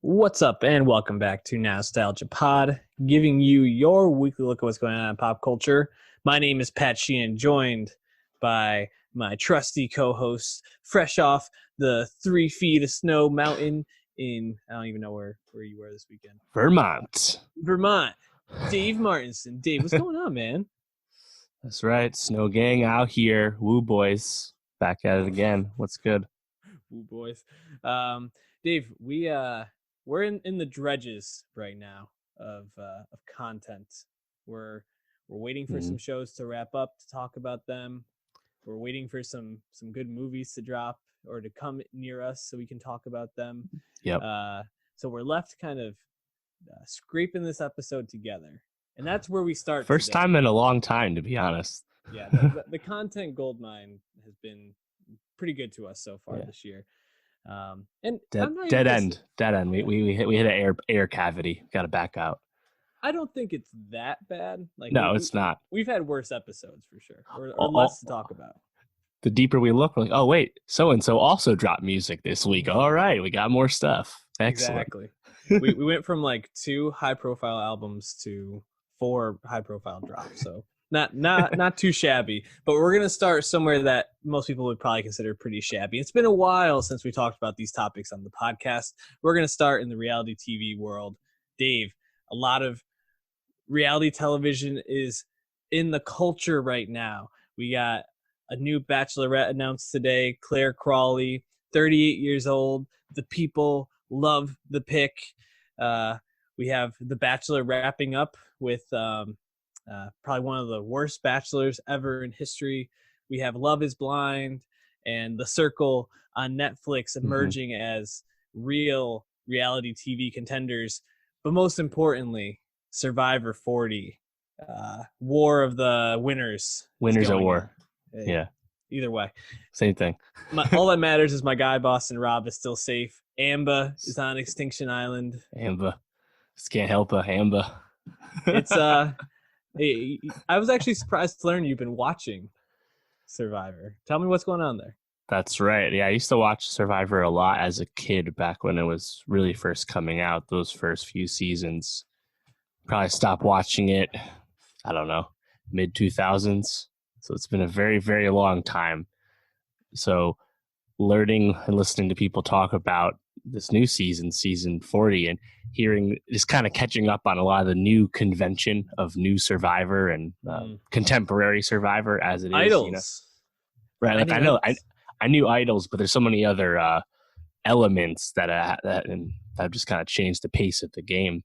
What's up, and welcome back to Nowstalgia Pod, giving you your weekly look at what's going on in pop culture. My name is Pat Sheehan, joined by my trusty co-host, fresh off the 3 feet of snow mountain in, I don't even know where you were this weekend. Vermont, Dave Martinson. Dave, what's going on, man? That's right. Snow gang out here. Woo boys. Back at it again. What's good? Woo boys. Dave, we're in the dredges right now of content. We're waiting for some shows to wrap up to talk about them. We're waiting for some good movies to drop or to come near us so we can talk about them. Yep. So we're left kind of scraping this episode together, and that's where we start. First today. time in a long time, to be honest. Yeah, the content goldmine has been pretty good to us so far this year. And dead end. We hit an air cavity. Got to back out. I don't think it's that bad. It's not. We've had worse episodes for sure, or less to talk about. The deeper we look, we're like, oh wait, so and so also dropped music this week. All right, we got more stuff. Excellent. Exactly. we went from like 2 high-profile albums to 4 high-profile drops. So not too shabby. But we're gonna start somewhere that most people would probably consider pretty shabby. It's been a while since we talked about these topics on the podcast. We're gonna start in the reality TV world. Dave, a lot of reality television is in the culture right now. We got a new Bachelorette announced today, Claire Crawley, 38 years old. The people love the pick. We have The Bachelor wrapping up with probably one of the worst Bachelors ever in history. We have Love is Blind and The Circle on Netflix emerging as real reality TV contenders. But most importantly, Survivor 40, War of the Winners. Winners at War. Yeah. Either way. Same thing. All that matters is my guy, Boston Rob, is still safe. Amba is on Extinction Island. Amba. Just can't help it. Amba. It's, I was actually surprised to learn you've been watching Survivor. Tell me what's going on there. That's right. Yeah, I used to watch Survivor a lot as a kid back when it was really first coming out, those first few seasons. Probably stopped watching it, I don't know, mid-2000s. So it's been a very, very long time. So learning and listening to people talk about this new season 40, and hearing, just kind of catching up on a lot of the new convention of new Survivor and contemporary Survivor as it is. Idols. Right. Like I knew Idols, but there's so many other elements that have just kind of changed the pace of the game.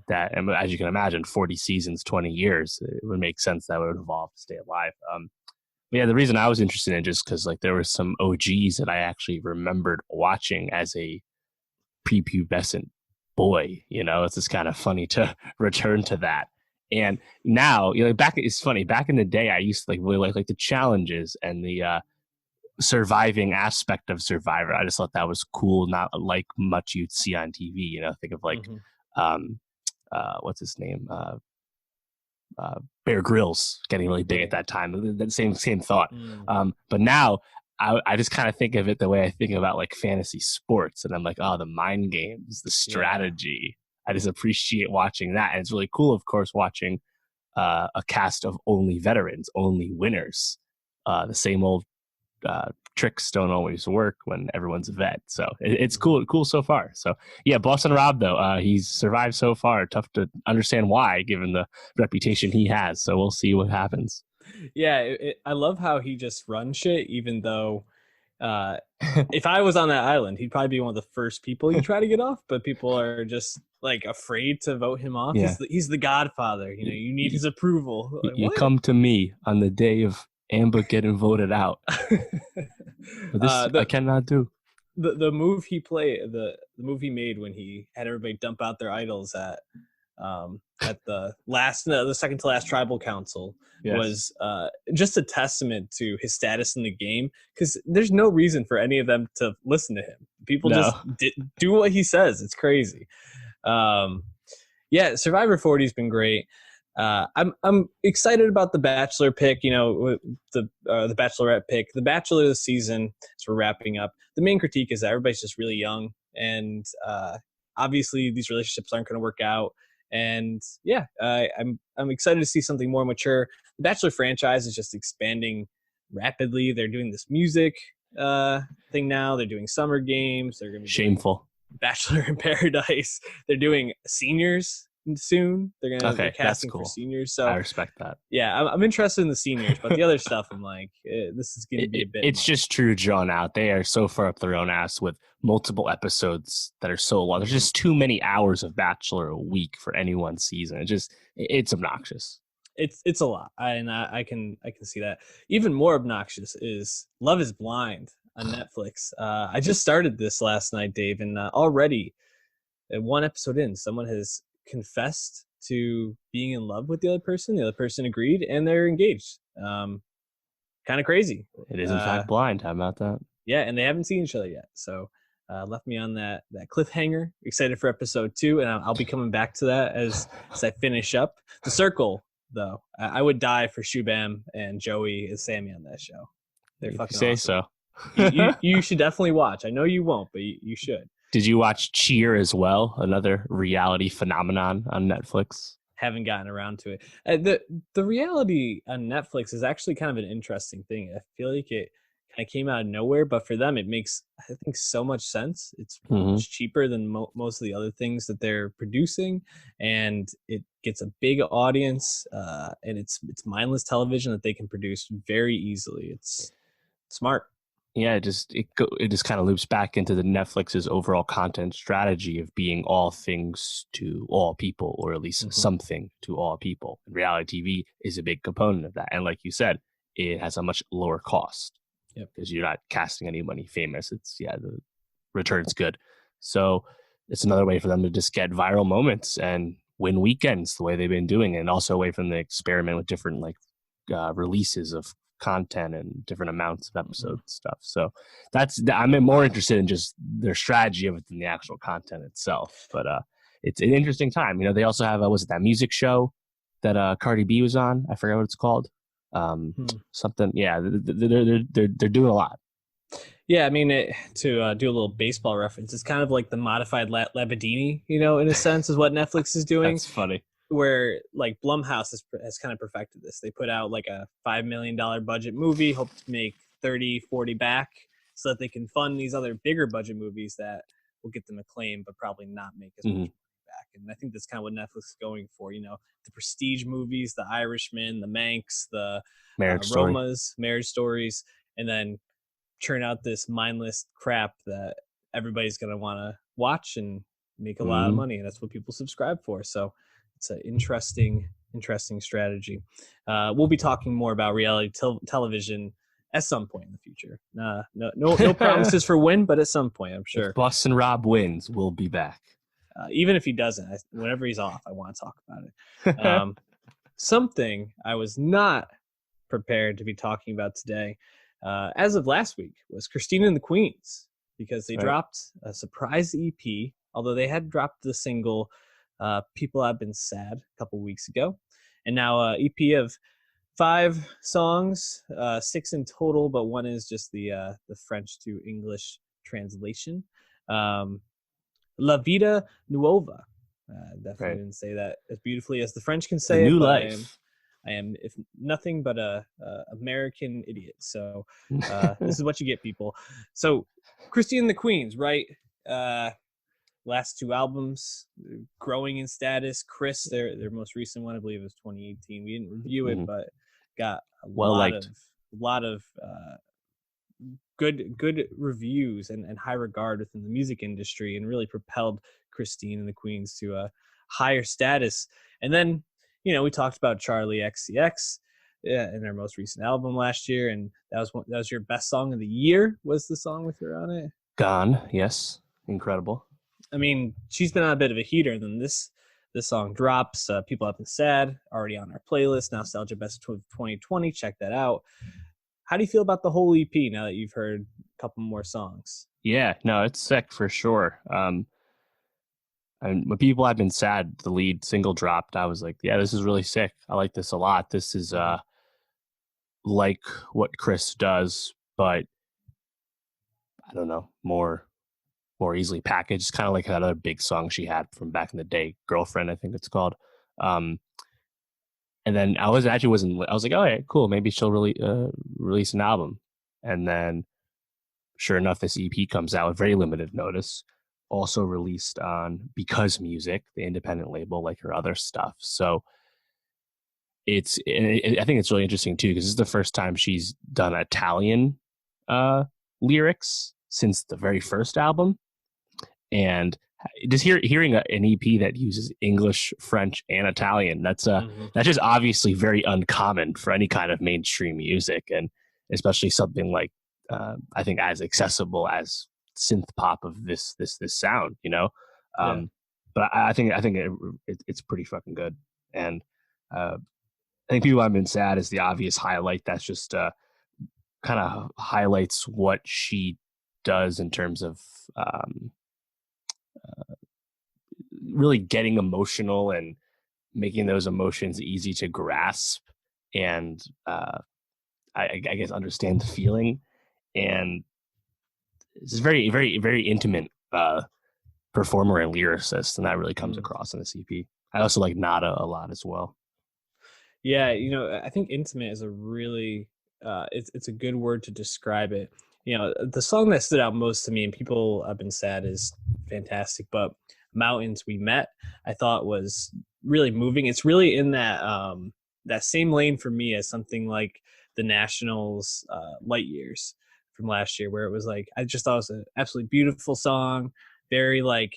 That, and as you can imagine, 40 seasons, 20 years, it would make sense that would evolve to stay alive. But yeah, the reason I was interested in just because like there were some OGs that I actually remembered watching as a prepubescent boy. It's just kind of funny to return to that. And now, it's funny. Back in the day, I used to really like the challenges and the surviving aspect of Survivor. I just thought that was cool, not like much you'd see on TV. Think of like. What's his name? Bear Grylls getting really big at that time. That same thought. But now I just kind of think of it the way I think about like fantasy sports, and I'm like, oh, the mind games, the strategy. Yeah. I just appreciate watching that, and it's really cool, of course, watching a cast of only veterans, only winners. The same old tricks don't always work when everyone's a vet. So it's cool so far. So yeah, Boston Rob though, he's survived so far. Tough to understand why, given the reputation he has. So we'll see what happens. Yeah, I love how he just runs shit, even though if I was on that island, he'd probably be one of the first people you try to get off, but people are just like afraid to vote him off. Yeah. He's the Godfather. You need his approval. Like, you come to me on the day of Amber getting voted out. But this I cannot do. The move he played, the move he made when he had everybody dump out their idols at the second to last tribal council was just a testament to his status in the game, because there's no reason for any of them to listen to him. People just do what he says. It's crazy. Survivor 40 has been great. I'm excited about the Bachelor pick, the Bachelorette pick. The Bachelor this season, as we're wrapping up, the main critique is that everybody's just really young, and obviously these relationships aren't going to work out. And yeah, I'm excited to see something more mature. The Bachelor franchise is just expanding rapidly. They're doing this music thing now. They're doing summer games. They're going to be Shameful. Bachelor in Paradise. They're doing seniors soon. They're casting cool. for seniors. So I respect that. Yeah, I'm interested in the seniors, but the other stuff, I'm like, this is going to be a bit. It's much. just true drawn out. They are so far up their own ass with multiple episodes that are so long. There's just too many hours of Bachelor a week for any one season. It's obnoxious. It's a lot, and I can see that. Even more obnoxious is Love Is Blind on Netflix. I just started this last night, Dave, and already one episode in, someone has confessed to being in love with the other person. The other person agreed, and they're engaged. Kind of crazy. It is in fact blind. How about that? Yeah, and they haven't seen each other yet, so left me on that cliffhanger. Excited for episode 2, and I'll be coming back to that as I finish up The Circle. Though I would die for Shubham and Joey and Sammy on that show. They're fucking say awesome. So. you should definitely watch. I know you won't, but you should. Did you watch Cheer as well? Another reality phenomenon on Netflix. Haven't gotten around to it. The reality on Netflix is actually kind of an interesting thing. I feel like it kind of came out of nowhere, but for them, it makes, I think, so much sense. It's much cheaper than most of the other things that they're producing, and it gets a big audience, and it's mindless television that they can produce very easily. It's smart. Yeah, it just kind of loops back into the Netflix's overall content strategy of being all things to all people, or at least something to all people. And reality TV is a big component of that. And like you said, it has a much lower cost because you're not casting anybody famous. The return's good. So it's another way for them to just get viral moments and win weekends the way they've been doing it, and also a way for them to experiment with different releases of content and different amounts of episode stuff. So I'm more interested in just their strategy of it than the actual content itself. But it's an interesting time. You know, they also have was it that music show that Cardi B was on? I forget what it's called. Something. Yeah, they're doing a lot. Yeah, I mean, to do a little baseball reference, it's kind of like the modified Labadini, in a sense, is what Netflix is doing. That's funny. Where like Blumhouse has kind of perfected this. They put out like a $5 million budget movie, hope to make 30-40 back so that they can fund these other bigger budget movies that will get them acclaim, but probably not make as much money back. And I think that's kind of what Netflix is going for, the prestige movies, The Irishman, The Manx, the Romas, Marriage Stories, and then churn out this mindless crap that everybody's going to want to watch and make a lot of money. And that's what people subscribe for. So it's an interesting strategy. We'll be talking more about reality television at some point in the future. No promises for when, but at some point, I'm sure. If Boston Rob wins, we'll be back. Even if he doesn't, whenever he's off, I want to talk about it. Something I was not prepared to be talking about today, as of last week, was Christina and the Queens, because they dropped a surprise EP, although they had dropped the single People Have Been Sad a couple weeks ago, and now EP of 5 songs, 6 in total, but one is just the French to English translation. La Vida Nuova. Definitely didn't say that as beautifully as the French can say it. New life. I am, if nothing but a American idiot. So this is what you get, people. So Christina and the Queens, right? Last 2 albums, growing in status. Chris, their most recent one, I believe, was 2018. We didn't review it, but got a lot of good reviews and high regard within the music industry, and really propelled Christine and the Queens to a higher status. And then, we talked about Charlie XCX in their most recent album last year, and that was your best song of the year. Was the song with her on it? Gone, yes, incredible. I mean, she's been on a bit of a heater. Then this song drops. People Have Been Sad, already on our playlist. Nowstalgia Best of 2020. Check that out. How do you feel about the whole EP now that you've heard a couple more songs? Yeah, no, it's sick for sure. And when People Have Been Sad, the lead single dropped, I was like, yeah, this is really sick. I like this a lot. This is like what Chris does, but I don't know, more more easily packaged. Kind of like that other big song she had from back in the day, Girlfriend, I think it's called. And then I was like, oh, yeah, cool. Maybe she'll really release an album. And then sure enough, this EP comes out with very limited notice, also released on Because Music, the independent label, like her other stuff. So I think it's really interesting too, because this is the first time she's done Italian lyrics since the very first album. And just hearing an EP that uses English, French, and Italian, that's just obviously very uncommon for any kind of mainstream music, and especially something like I think as accessible as synth pop of this sound, you know. But I think it's pretty fucking good, and I think people have been sad is the obvious highlight. That's just kind of highlights what she does in terms of really getting emotional and making those emotions easy to grasp and I guess understand the feeling. And it's very, very, very intimate performer and lyricist, and that really comes across in this EP. I also like Nada a lot as well. Yeah, you know, I think intimate is a really it's a good word to describe it. You know, the song that stood out most to me, and people have been sad, is fantastic, but Mountains We Met, I thought was really moving. It's really in that that same lane for me as something like the Nationals' Light Years from last year, where it was like, I just thought it was an absolutely beautiful song, very like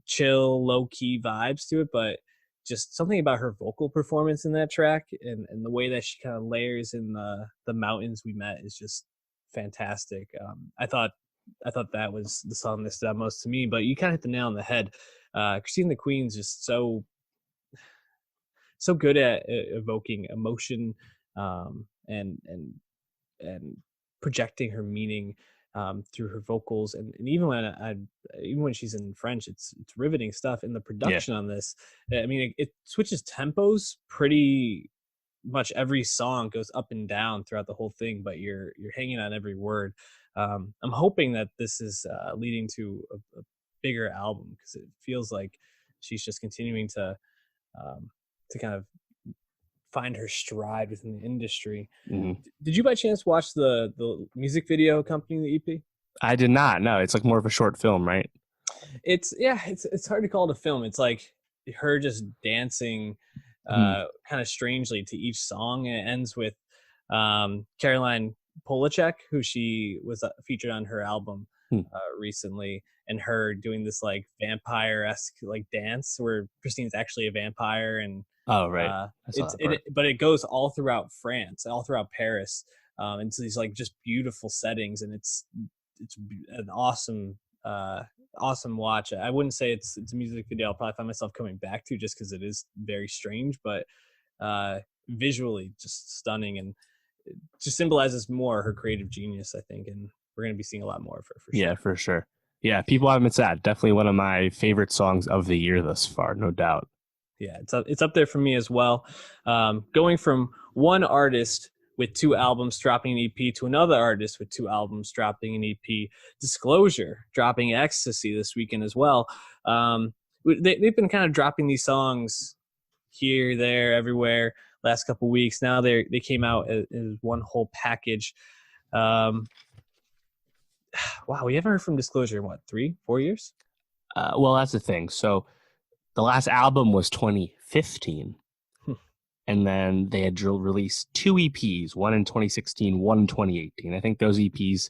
chill, low key vibes to it, but just something about her vocal performance in that track and the way that she kind of layers in the Mountains We Met is just fantastic. I thought that was the song that stood out most to me, but you kind of hit the nail on the head. Christina the Queen's just so good at evoking emotion and projecting her meaning through her vocals, and even when she's in French, it's riveting stuff. And the production on this, I mean, it switches tempos pretty much. Every song goes up and down throughout the whole thing, but you're hanging on every word. I'm hoping that this is leading to a bigger album, because it feels like she's just continuing to kind of find her stride within the industry. Did you by chance watch the music video accompanying the EP? I did not. No, it's like more of a short film, right? It's hard to call it a film. It's like her just dancing kind of strangely to each song, and it ends with Caroline Polachek, who she was featured on her album recently, and her doing this like vampire-esque like dance where Christine's actually a vampire. And oh right, but it goes all throughout France, all throughout Paris, into these like just beautiful settings, and it's an awesome watch. I wouldn't say it's a music video I'll probably find myself coming back to, just because it is very strange, but visually just stunning, and it just symbolizes more her creative genius, I think, and we're going to be seeing a lot more of her for sure. Yeah, for sure. Yeah, People Haven't Been Sad, definitely one of my favorite songs of the year thus far, no doubt. Yeah, it's up there for me as well. Going from one artist with 2 albums dropping an EP to another artist with 2 albums dropping an EP, Disclosure dropping Ecstasy this weekend as well. They've been kind of dropping these songs here, there, everywhere last couple of weeks. Now they came out as one whole package. Wow, we haven't heard from Disclosure in what, 3-4 years? Well, that's the thing. So the last album was 2015. And then they had released 2 EPs, one in 2016, one in 2018. I think those EPs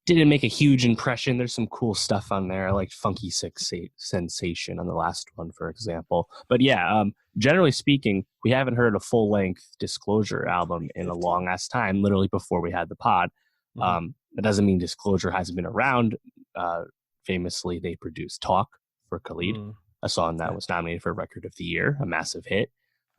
didn't make a huge impression. There's some cool stuff on there. I liked Funky Sensation on the last one, for example. But yeah, generally speaking, we haven't heard a full-length Disclosure album in a long-ass time, literally before we had the pod. That doesn't mean Disclosure hasn't been around. Famously, they produced Talk for Khalid, a song that was nominated for Record of the Year, a massive hit.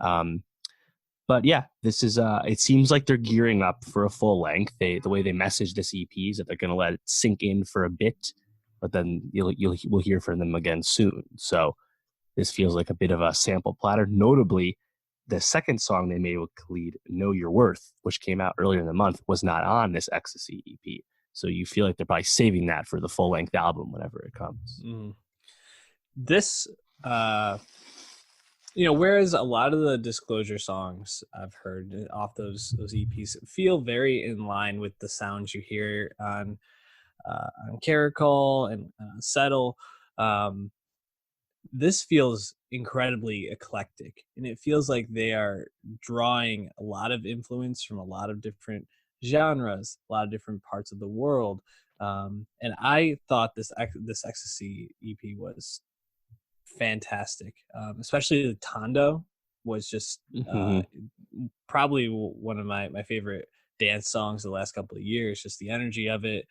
But yeah, this is it seems like they're gearing up for a full length. The way they message this EP is that they're going to let it sink in for a bit, but then we'll hear from them again soon. So this feels like a bit of a sample platter. Notably, the second song they made with Khalid, Know Your Worth, which came out earlier in the month, was not on this Ecstasy EP. So you feel like they're probably saving that for the full length album whenever it comes. This, whereas a lot of the Disclosure songs I've heard off those EPs feel very in line with the sounds you hear on Caracol and Settle. This feels incredibly eclectic, and it feels like they are drawing a lot of influence from a lot of different genres, a lot of different parts of the world. And I thought this Ecstasy EP was fantastic, especially the Tondo was just probably one of my favorite dance songs of the last couple of years. Just the energy of it,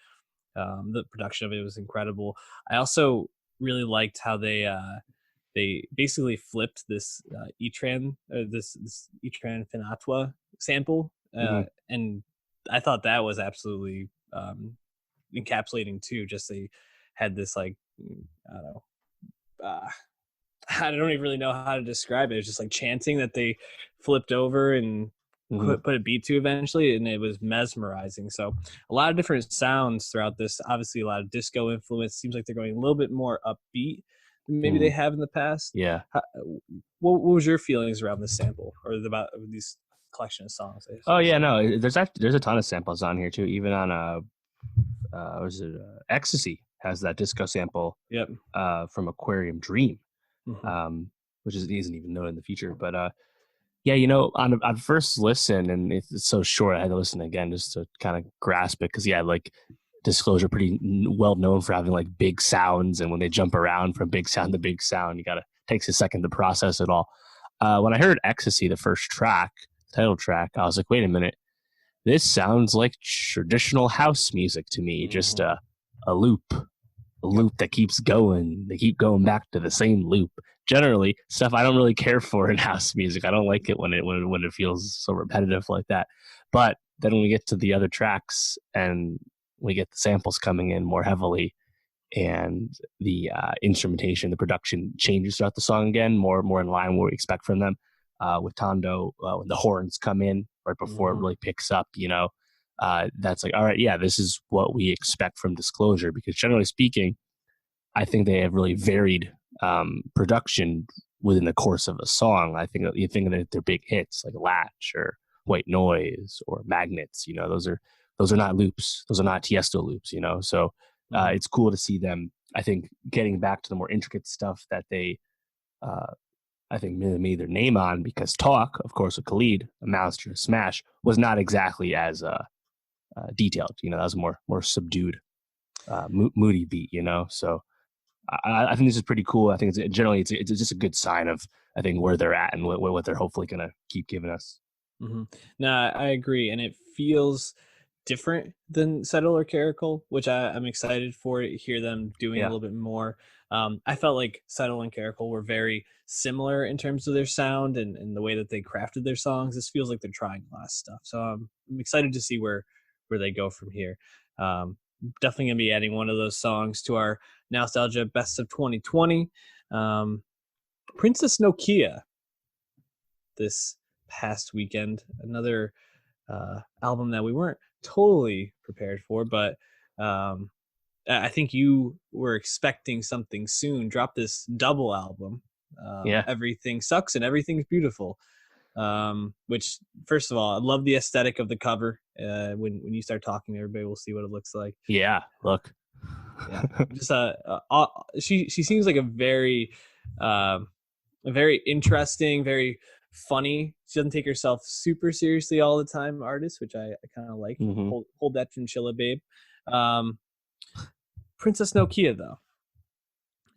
the production of it was incredible. I also really liked how they basically flipped this this Etran Finatwa sample, and I thought that was absolutely encapsulating too. Just they had this like I don't know. I don't even really know how to describe it. It's just like chanting that they flipped over and put a beat to eventually, and it was mesmerizing. So a lot of different sounds throughout this. Obviously, a lot of disco influence. Seems like they're going a little bit more upbeat than maybe they have in the past. Yeah. What was your feelings around this sample or about these collection of songs? Oh yeah, no, there's a ton of samples on here too. Even on Ecstasy has that disco sample. Yep. From Aquarium Dream. Which isn't even known in the future, but yeah, on first listen, and it's so short, I had to listen again just to kind of grasp it, because like Disclosure pretty well known for having like big sounds, and when they jump around from big sound to big sound, takes a second to process it all. When I heard Ecstasy, the first track, title track, I was like, wait a minute, this sounds like traditional house music to me, just a loop that keeps going. They keep going back to the same loop. Generally, stuff I don't really care for in house music. I don't like it when it feels so repetitive like that. But then when we get to the other tracks and we get the samples coming in more heavily, and the instrumentation, the production changes throughout the song again, more in line with what we expect from them. With Tondo, when the horns come in right before it really picks up, that's like, all right, yeah, this is what we expect from Disclosure, because generally speaking, I think they have really varied production within the course of a song. I think you think that they're big hits like Latch or White Noise or Magnets, those are not loops. Those are not Tiesto loops, so it's cool to see them, I think, getting back to the more intricate stuff that they I think made their name on, because Talk, of course, with Khalid, a Monster Smash, was not exactly as detailed. That was more subdued, moody beat. So I think this is pretty cool. I think it's just a good sign of, I think, where they're at and what they're hopefully going to keep giving us. No, I agree, and it feels different than Settle or Caracol, which I'm excited for to hear them doing a little bit more. I felt like Settle and Caracol were very similar in terms of their sound and the way that they crafted their songs. This feels like they're trying a lot of stuff. So I'm excited to see where they go from here. Definitely going to be adding one of those songs to our Nowstalgia Best of 2020. Princess Nokia this past weekend. Another album that we weren't totally prepared for, but I think you were expecting something soon. Drop this double album. Everything Sucks and Everything's Beautiful. Which, first of all, I love the aesthetic of the cover. When you start talking, everybody will see what it looks like. Yeah, look. Yeah, just she seems like a very interesting, very funny. She doesn't take herself super seriously all the time artist, which I kind of like. Hold that chinchilla, babe. Princess Nokia, though,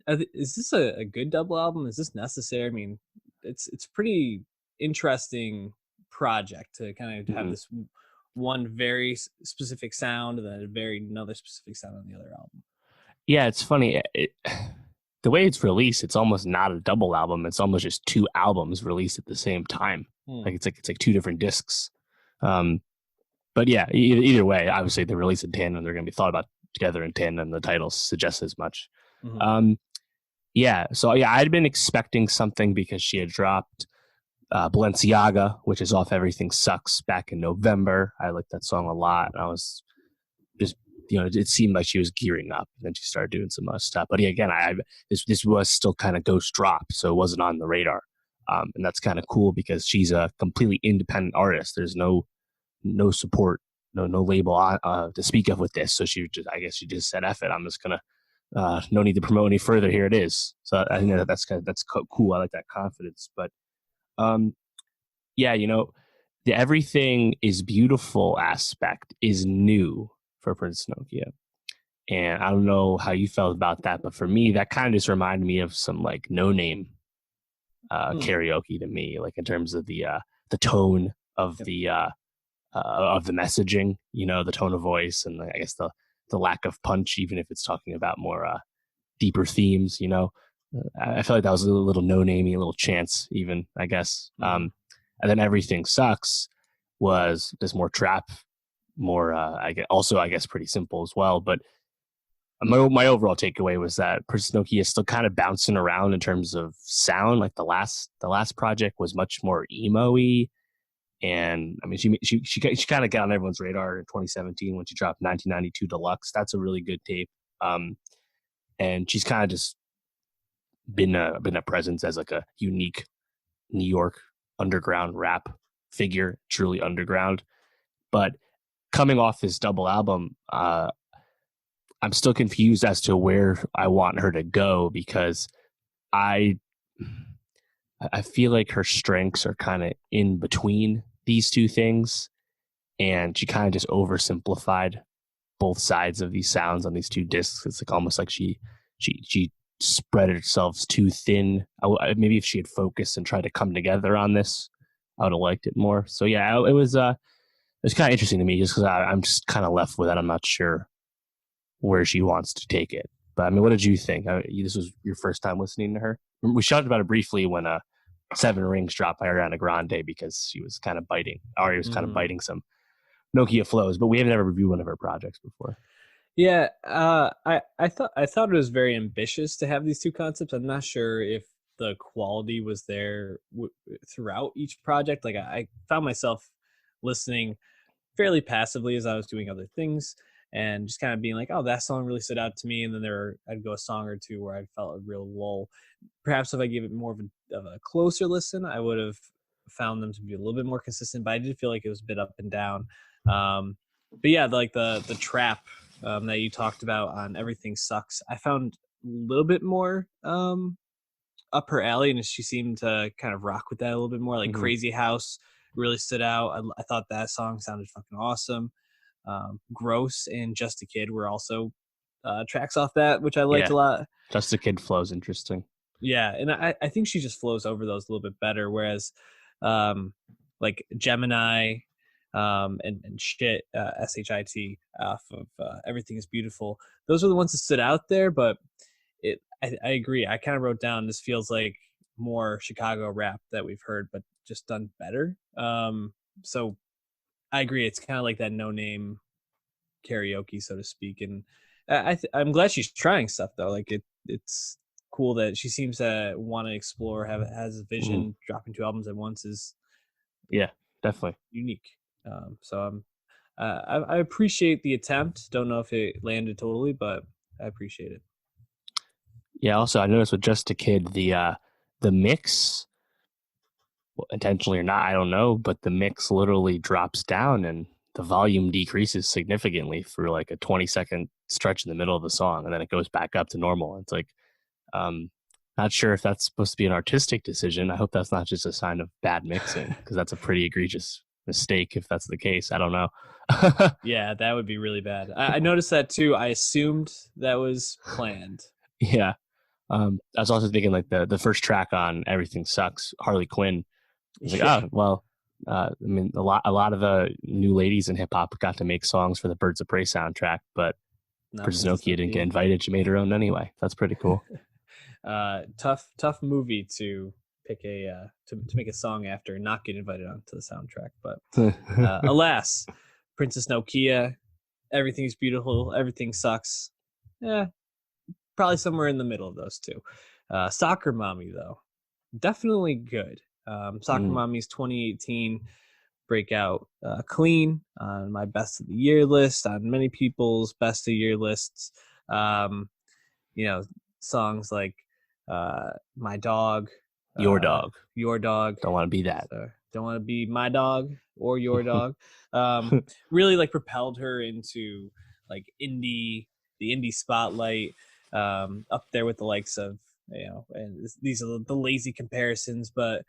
is this a good double album? Is this necessary? I mean, it's pretty interesting project to kind of have this one very specific sound and then another specific sound on the other album. Yeah, it's funny. The way it's released, it's almost not a double album. It's almost just two albums released at the same time. Like it's like two different discs. But yeah, either way, obviously they're released in tandem. They're going to be thought about together in tandem. The title suggests as much. So I'd been expecting something because she had dropped Balenciaga, which is off Everything Sucks, back in November. I liked that song a lot. I was just it seemed like she was gearing up, and then she started doing some other stuff. But again, this was still kind of ghost drop, so it wasn't on the radar. And that's kind of cool because she's a completely independent artist. There's no support, no label to speak of with this. So she just said, "F it, I'm just gonna no need to promote any further. Here it is." So I think that's cool. I like that confidence. But yeah, the everything is beautiful aspect is new for Princess Nokia. And I don't know how you felt about that, but for me, that kind of just reminded me of some like No Name karaoke to me, like in terms of the tone of the messaging, the tone of voice, and I guess the lack of punch, even if it's talking about more deeper themes. I feel like that was a little No Namey, a little Chance, even, I guess. And then Everything Sucks was just more trap, more I guess pretty simple as well. But my overall takeaway was that Princess Nokia is still kind of bouncing around in terms of sound. Like the last project was much more emo-y, and I mean she kind of got on everyone's radar in 2017 when she dropped 1992 Deluxe. That's a really good tape, and she's kind of just been a presence as like a unique New York underground rap figure, truly underground. But coming off this double album, I'm still confused as to where I want her to go, because I feel like her strengths are kind of in between these two things, and she kind of just oversimplified both sides of these sounds on these two discs. It's like almost like she spread herself too thin. Maybe if she had focused and tried to come together on this, I would have liked it more. So yeah, it was kind of interesting to me, just because I'm just kind of left with it. I'm not sure where she wants to take it. But I mean, what did you think? This was your first time listening to her. We talked about it briefly when Seven Rings dropped by Ariana Grande, because she was kind of biting. Ari was kind of biting some Nokia flows, but we haven't ever reviewed one of her projects before. Yeah, I thought it was very ambitious to have these two concepts. I'm not sure if the quality was there throughout each project. Like I found myself listening fairly passively as I was doing other things, and just kind of being like, oh, that song really stood out to me. And then I'd go a song or two where I felt a real lull. Perhaps if I gave it more of a closer listen, I would have found them to be a little bit more consistent, but I did feel like it was a bit up and down. But yeah, like the trap that you talked about on Everything Sucks, I found a little bit more up her alley, and she seemed to kind of rock with that a little bit more. Like Crazy House really stood out. I thought that song sounded fucking awesome. Gross and Just a Kid were also tracks off that, which I liked a lot. Just a Kid flows interesting. Yeah, and I think she just flows over those a little bit better, whereas like Gemini and shit, SHIT off of Everything is Beautiful, those are the ones that stood out there. But I agree, I kind of wrote down, this feels like more Chicago rap that we've heard, but just done better. So I agree, it's kind of like that No Name karaoke, so to speak. And I'm glad she's trying stuff though. Like it's cool that she seems to want to explore, has a vision. Dropping 2 albums at once is definitely unique. So I appreciate the attempt. Don't know if it landed totally, but I appreciate it. Yeah, also I noticed with Just a Kid, the mix, well, intentionally or not, I don't know, but the mix literally drops down and the volume decreases significantly for like a 20-second stretch in the middle of the song, and then it goes back up to normal. It's like, not sure if that's supposed to be an artistic decision. I hope that's not just a sign of bad mixing, because that's a pretty egregious mistake if that's the case. I don't know. Yeah, that would be really bad. I noticed that too. I assumed that was planned. Yeah. I was also thinking like the first track on Everything Sucks, Harley Quinn. I was like, oh, well, I mean, a lot of the new ladies in hip hop got to make songs for the Birds of Prey soundtrack, but Princess Nokia didn't get invited. She made her own anyway. That's pretty cool. Tough movie to pick to make a song after and not get invited onto the soundtrack. But alas, Princess Nokia, Everything's Beautiful, Everything Sucks. Yeah, probably somewhere in the middle of those two. Soccer Mommy though, definitely good. Soccer Mommy's 2018 break out clean on my best of the year list, on many people's best of year lists. You know, songs like My Dog, Your Dog. Your Dog. Don't want to be that. So, don't want to be my dog or your dog. Really like propelled her into like the indie spotlight, up there with the likes of, and these are the lazy comparisons, but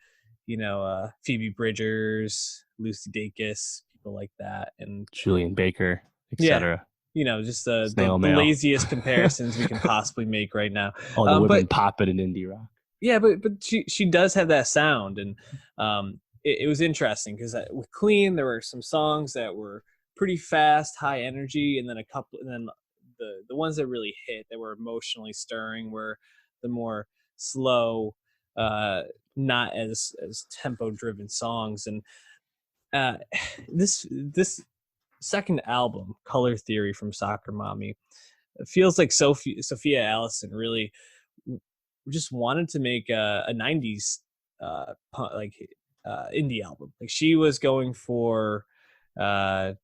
Phoebe Bridgers, Lucy Dacus, people like that, and Julian Baker, yeah, etc. Just the mail. laziest comparisons we can possibly make right now. All the women popping in indie rock. Yeah, but she does have that sound, and it was interesting because with Clean there were some songs that were pretty fast, high energy, and then the ones that really hit, that were emotionally stirring, were the more slow, not as tempo driven songs. And this second album, Color Theory from Soccer Mommy, it feels like Sophia Allison really just wanted to make a 90s indie album. Like, she was going for the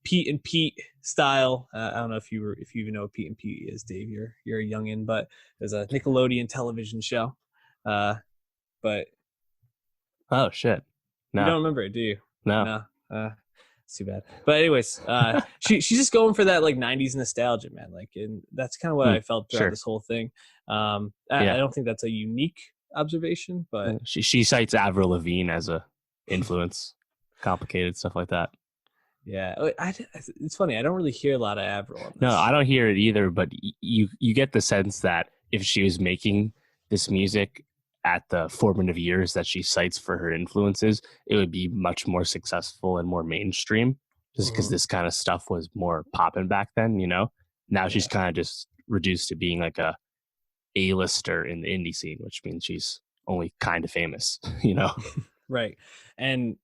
Pete and Pete style. I don't know if you even know what Pete and Pete is, Dave. You're a youngin', but there's a Nickelodeon television show. But oh shit, no. You don't remember it, do you? No. It's too bad. But anyways, she's just going for that like 90s nostalgia, man. Like, and that's kind of what I felt throughout this whole thing. I don't think that's a unique observation, but she cites Avril Lavigne as a influence, complicated stuff like that. Yeah, it's funny. I don't really hear a lot of Avril on this. No, I don't hear it either. But you get the sense that if she was making this music at the formative years that she cites for her influences, it would be much more successful and more mainstream, just because this kind of stuff was more popping back then. Now she's kind of just reduced to being like a A-lister in the indie scene, which means she's only kind of famous. Right. And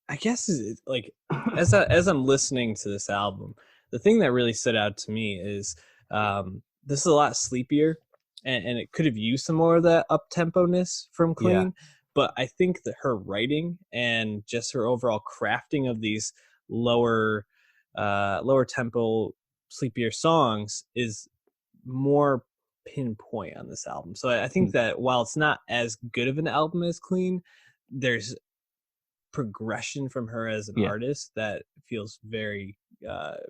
I guess like as I'm listening to this album, the thing that really stood out to me is this is a lot sleepier, and it could have used some more of that up-tempo-ness from Clean. Yeah. But I think that her writing and just her overall crafting of these lower tempo, sleepier songs is more pinpoint on this album. So I think that while it's not as good of an album as Clean, there's progression from her as an artist that feels very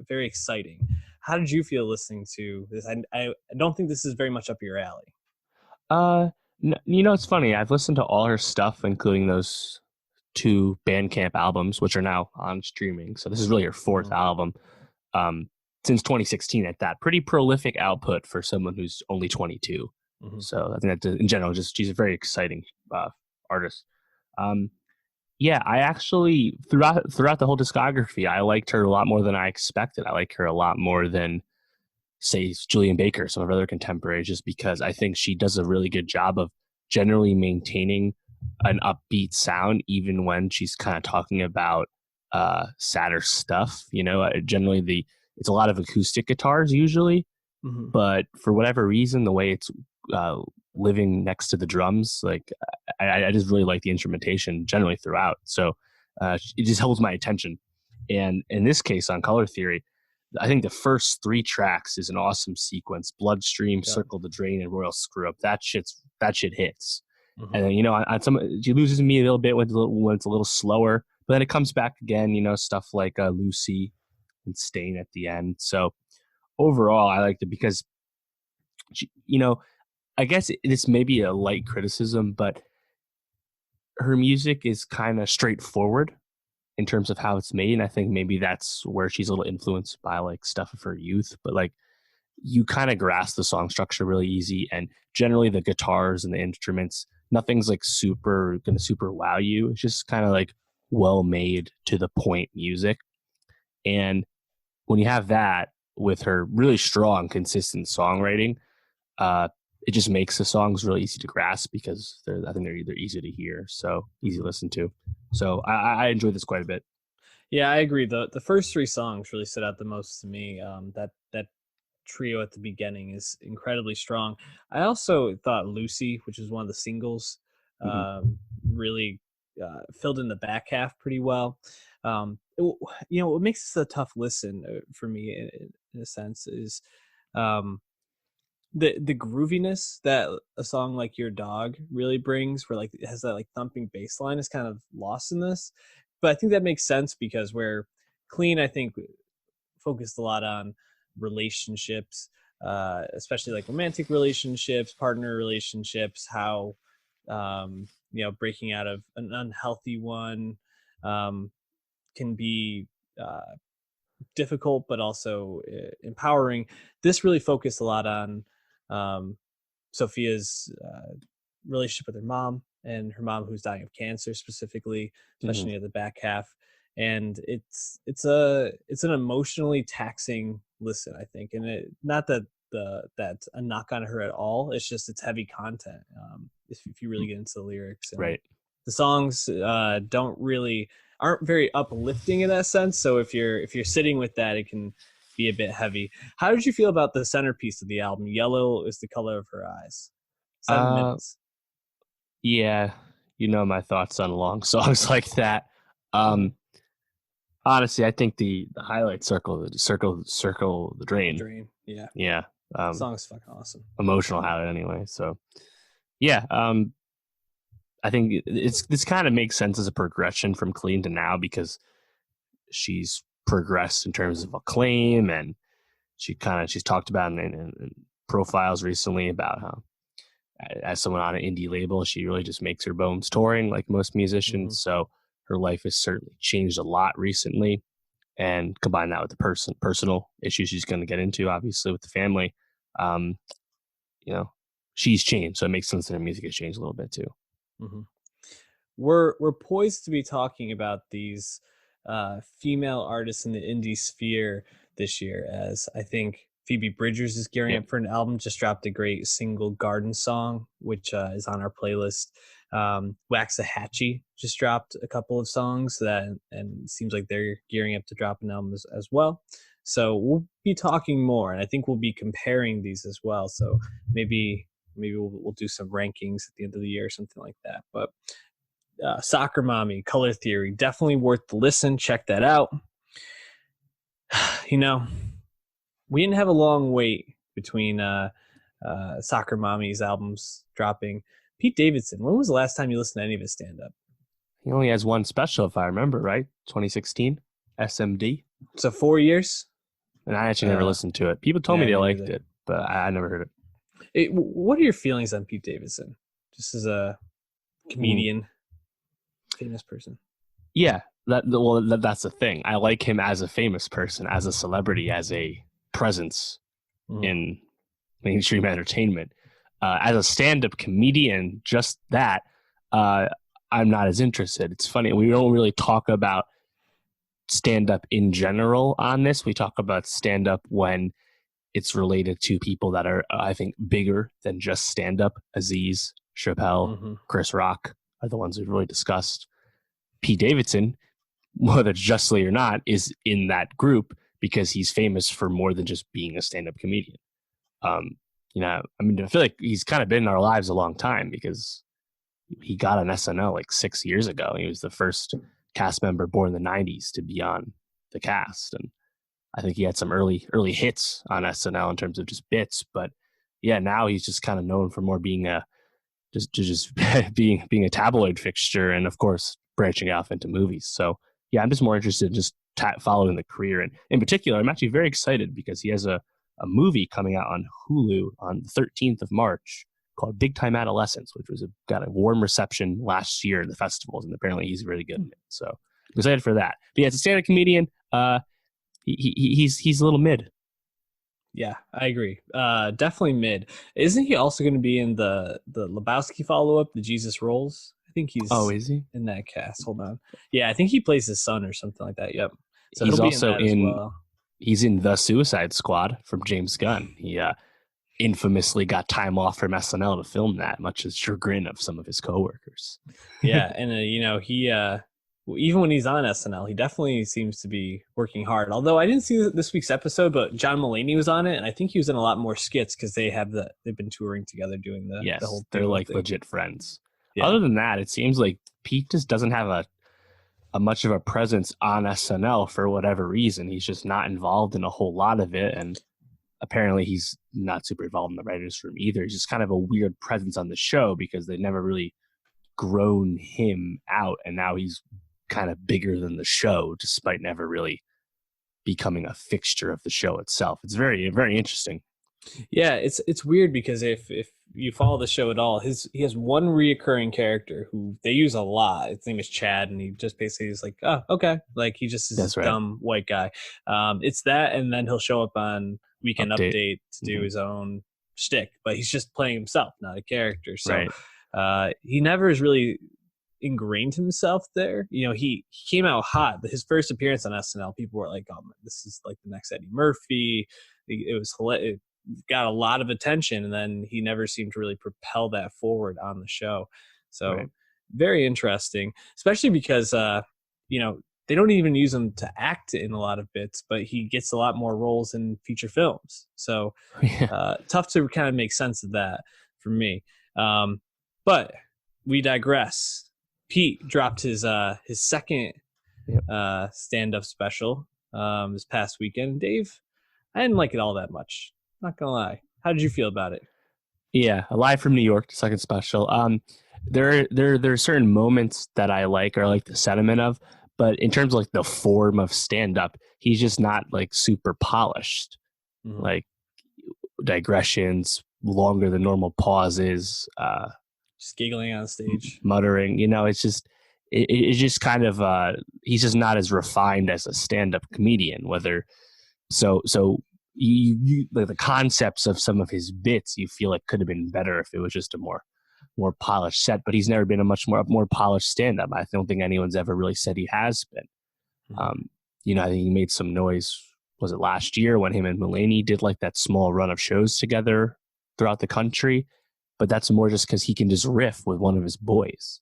very exciting. How did you feel listening to this? I don't think this is very much up your alley. No, it's funny. I've listened to all her stuff, including those 2 Bandcamp albums, which are now on streaming. So this is really her 4th album since 2016 at that. Pretty prolific output for someone who's only 22. So I think that in general, she's a very exciting artist. I actually, throughout the whole discography, I liked her a lot more than I expected. I like her a lot more than, say, Julian Baker, some of her other contemporaries, just because I think she does a really good job of generally maintaining an upbeat sound, even when she's kind of talking about sadder stuff. Generally it's a lot of acoustic guitars usually, but for whatever reason, the way it's living next to the drums, like I just really like the instrumentation generally throughout. So it just holds my attention. And in this case, on Color Theory, I think the first 3 tracks is an awesome sequence: Bloodstream, Circle the Drain, and Royal Screw Up. That shit hits. And then on some, she loses me a little bit when it's a little slower, but then it comes back again. Stuff like Lucy and Stain at the end. So overall, I liked it because I guess this may be a light criticism, but her music is kind of straightforward in terms of how it's made. And I think maybe that's where she's a little influenced by like stuff of her youth, but like you kind of grasp the song structure really easy. And generally the guitars and the instruments, nothing's like super wow you. It's just kind of like well made, to the point music. And when you have that with her really strong, consistent songwriting, it just makes the songs really easy to grasp because I think they're either easy to hear, so easy to listen to. So I enjoyed this quite a bit. Yeah, I agree. The first 3 songs really stood out the most to me. That trio at the beginning is incredibly strong. I also thought Lucy, which is one of the singles, really filled in the back half pretty well. What makes this a tough listen for me in a sense is the grooviness that a song like Your Dog really brings, where like it has that like thumping bass line, is kind of lost in this. But I think that makes sense because where Clean, I think, focused a lot on relationships, especially like romantic relationships, partner relationships, how breaking out of an unhealthy one can be difficult but also empowering. This really focused a lot on Sophia's relationship with her mom, and her mom who's dying of cancer specifically, especially near the back half. And it's an emotionally taxing listen, I think, and not that that's a knock on her at all. It's just it's heavy content if you really get into the lyrics. And right. The songs aren't very uplifting in that sense. So if you're sitting with that, it can be a bit heavy. How did you feel about the centerpiece of the album? Yellow is the color of her eyes. 7 minutes. Yeah, my thoughts on long songs like that. Honestly, I think the highlight circle the drain. Drain. Yeah. Yeah. The song's fucking awesome. Emotional highlight anyway. So yeah. I think this kind of makes sense as a progression from Clean to Now, because she's progressed in terms of acclaim, and she's talked about in profiles recently about how, as someone on an indie label, she really just makes her bones touring like most musicians. So her life has certainly changed a lot recently, and combine that with the personal issues she's going to get into, obviously, with the family. She's changed, so it makes sense that her music has changed a little bit too. We're poised to be talking about these female artists in the indie sphere this year, as I think Phoebe Bridgers is gearing up for an album. Just dropped a great single, Garden Song, which is on our playlist. Waxahachie just dropped a couple of songs and it seems like they're gearing up to drop an album as well. So we'll be talking more, and I think we'll be comparing these as well. So maybe we'll do some rankings at the end of the year or something like that. But Soccer Mommy, Color Theory, definitely worth the listen. Check that out. We didn't have a long wait between Soccer Mommy's albums dropping. Pete Davidson, when was the last time you listened to any of his stand-up? He only has one special, if I remember right, 2016, SMD. So 4 years? And I actually never listened to it. People told me they liked it, but I never heard it. What are your feelings on Pete Davidson, just as a comedian, famous person? Yeah, that's the thing. I like him as a famous person, as a celebrity, as a presence in mainstream entertainment. As a stand-up comedian, just that, I'm not as interested. It's funny, we don't really talk about stand-up in general on this. We talk about stand-up when it's related to people that are, I think, bigger than just stand-up. Aziz, Chappelle, Chris Rock are the ones we've really discussed. Pete Davidson, whether justly or not, is in that group because he's famous for more than just being a stand-up comedian. I feel like he's kind of been in our lives a long time because he got on SNL like 6 years ago. He was the first cast member born in the 90s to be on the cast. And I think he had some early hits on SNL in terms of just bits. But yeah, now he's just kind of known for more being just being a tabloid fixture, and of course branching off into movies. So yeah, I'm just more interested in just following the career. And in particular, I'm actually very excited because he has a movie coming out on Hulu on the 13th of March called Big Time Adolescence, which got a warm reception last year in the festivals, and apparently he's really good in it. So I'm excited for that. But yeah, as a stand-up comedian, he's a little mid. Yeah, I agree. Definitely mid. Isn't he also going to be in the Lebowski follow-up, the Jesus Rolls? I think he's is he? In that cast. Hold on. Yeah, I think he plays his son or something like that. Yep. So he's also he's in The Suicide Squad from James Gunn. He infamously got time off from SNL to film that, much as chagrin of some of his coworkers. Yeah, and he even when he's on SNL, he definitely seems to be working hard. Although I didn't see this week's episode, but John Mulaney was on it, and I think he was in a lot more skits because they've been touring together doing the whole thing. They're like legit friends. Yeah. Other than that, it seems like Pete just doesn't have a much of a presence on SNL for whatever reason. He's just not involved in a whole lot of it. And apparently he's not super involved in the writers' room either. He's just kind of a weird presence on the show because they never really grown him out. And now he's kind of bigger than the show, despite never really becoming a fixture of the show itself. It's very, very interesting. Yeah, it's weird because if you follow the show at all, he has one reoccurring character who they use a lot. His name is Chad, and he just basically is like, oh, okay, like he just is this dumb white guy. It's that, and then he'll show up on Weekend Update to do his own shtick, but he's just playing himself, not a character. So he never is really ingrained himself there. You know, he came out hot. His first appearance on SNL, people were like, oh man, this is like the next Eddie Murphy. It was hilarious. Got a lot of attention, and then he never seemed to really propel that forward on the show. So very interesting, especially because you know, they don't even use him to act in a lot of bits, but he gets a lot more roles in feature films. So tough to kind of make sense of that for me. But we digress. Pete dropped his second stand-up special this past weekend. Dave, I didn't like it all that much. Not gonna lie. How did you feel about it? Yeah, Live from New York, the second special. There are certain moments that I like or like the sentiment of, but in terms of like the form of stand up, he's just not like super polished. Like digressions, longer than normal pauses, just giggling on stage, muttering. You know, it's just kind of he's just not as refined as a stand up comedian. Whether so. You like the concepts of some of his bits you feel like could have been better if it was just a more polished set, but he's never been a more polished stand-up. I don't think anyone's ever really said he has been. You know, I think he made some noise, was it last year when him and Mulaney did like that small run of shows together throughout the country, but that's more just because he can just riff with one of his boys.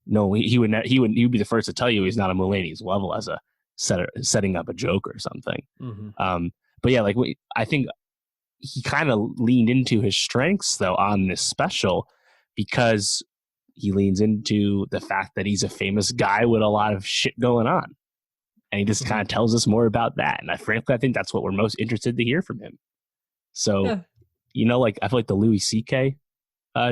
No, he would be the first to tell you he's not a Mulaney's level as a setting up a joke or something. But yeah, like I think he kind of leaned into his strengths though on this special, because he leans into the fact that he's a famous guy with a lot of shit going on, and he just kind of tells us more about that. And I think that's what we're most interested to hear from him. So, you know, like I feel like the Louis C.K.